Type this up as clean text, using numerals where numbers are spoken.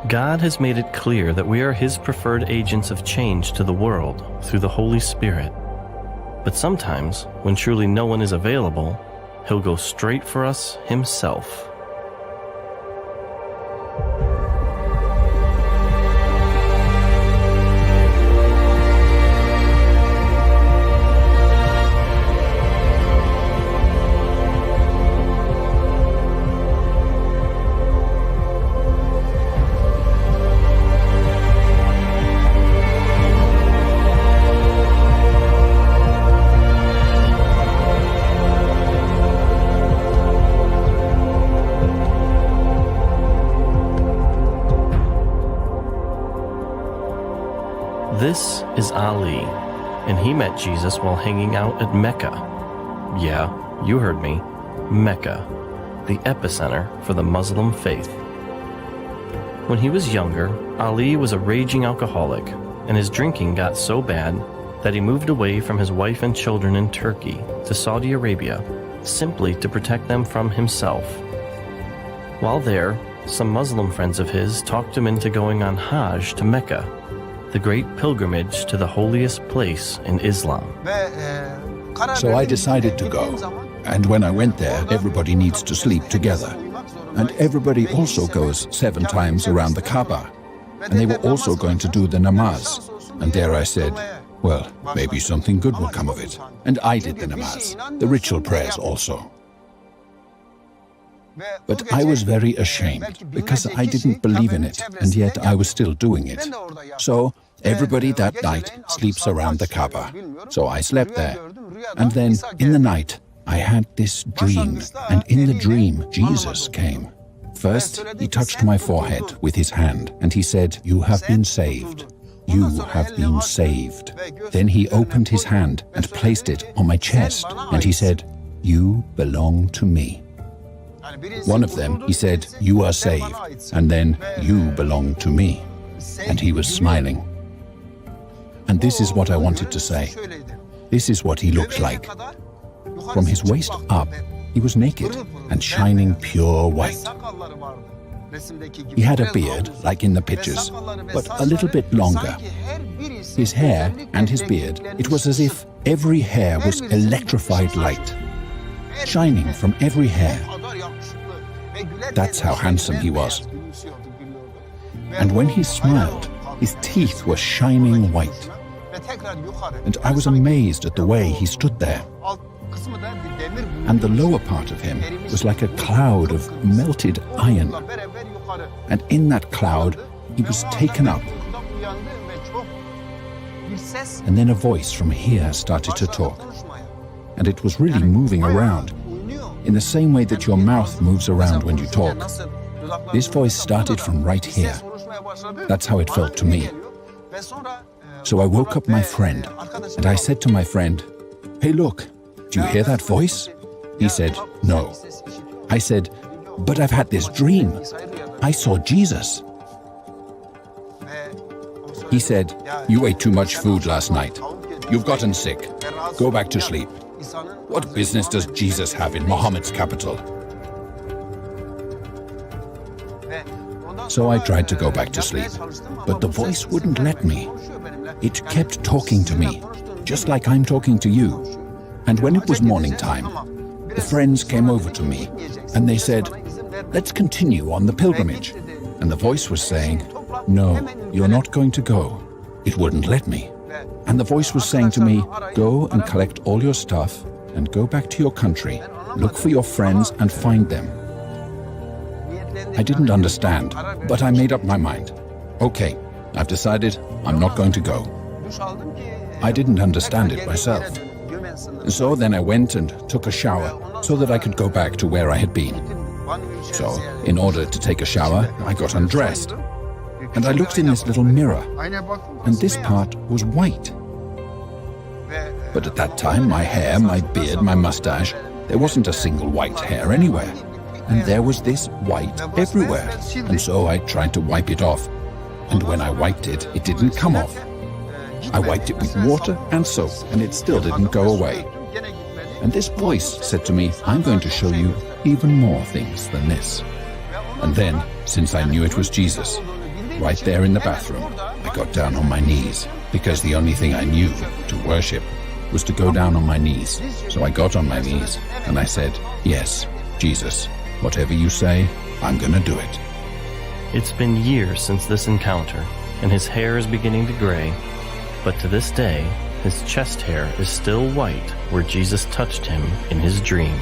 God has made it clear that we are His preferred agents of change to the world through the Holy Spirit. But sometimes, when truly no one is available, He'll go straight for us Himself. This is Ali, and he met Jesus while hanging out at Mecca. Yeah, you heard me, Mecca, the epicenter for the Muslim faith. When he was younger, Ali was a raging alcoholic, and his drinking got so bad that he moved away from his wife and children in Turkey to Saudi Arabia, simply to protect them from himself. While there, some Muslim friends of his talked him into going on Hajj to Mecca, the great pilgrimage to the holiest place in Islam. So I decided to go, and when I went there, everybody needs to sleep together. And everybody also goes 7 times around the Kaaba. And they were also going to do the namaz. And there I said, well, maybe something good will come of it. And I did the namaz, the ritual prayers also. But I was very ashamed because I didn't believe in it, and yet I was still doing it. So everybody that night sleeps around the Kaaba. So I slept there. And then in the night, I had this dream, and in the dream, Jesus came. First, he touched my forehead with his hand, and he said, "You have been saved. You have been saved." Then he opened his hand and placed it on my chest, and he said, "You belong to me." One of them, he said, "You are saved," and then, "You belong to me." And he was smiling. And this is what I wanted to say. This is what he looked like. From his waist up, he was naked and shining pure white. He had a beard, like in the pictures, but a little bit longer. His hair and his beard, it was as if every hair was electrified light, shining from every hair. That's how handsome he was. And when he smiled, his teeth were shining white. And I was amazed at the way he stood there. And the lower part of him was like a cloud of melted iron. And in that cloud, he was taken up. And then a voice from here started to talk. And it was really moving around, in the same way that your mouth moves around when you talk. This voice started from right here. That's how it felt to me. So I woke up my friend, and I said to my friend, "Hey, look, do you hear that voice?" He said, "No." I said, "But I've had this dream. I saw Jesus." He said, "You ate too much food last night. You've gotten sick. Go back to sleep. What business does Jesus have in Muhammad's capital?" So I tried to go back to sleep, but the voice wouldn't let me. It kept talking to me, just like I'm talking to you. And when it was morning time, the friends came over to me, and they said, "Let's continue on the pilgrimage." And the voice was saying, "No, you're not going to go." It wouldn't let me. And the voice was saying to me, "Go and collect all your stuff and go back to your country. Look for your friends and find them." I didn't understand, but I made up my mind. Okay, I've decided I'm not going to go. I didn't understand it myself. So then I went and took a shower so that I could go back to where I had been. So, in order to take a shower, I got undressed. And I looked in this little mirror, and this part was white. But at that time, my hair, my beard, my mustache, there wasn't a single white hair anywhere. And there was this white everywhere. And so I tried to wipe it off. And when I wiped it, it didn't come off. I wiped it with water and soap, and it still didn't go away. And this voice said to me, "I'm going to show you even more things than this." And then, since I knew it was Jesus, right there in the bathroom. I got down on my knees, because the only thing I knew to worship was to go down on my knees. So I got on my knees, and I said, "Yes, Jesus, whatever you say, I'm gonna do it." It's been years since this encounter, and his hair is beginning to gray, but to this day, his chest hair is still white where Jesus touched him in his dream.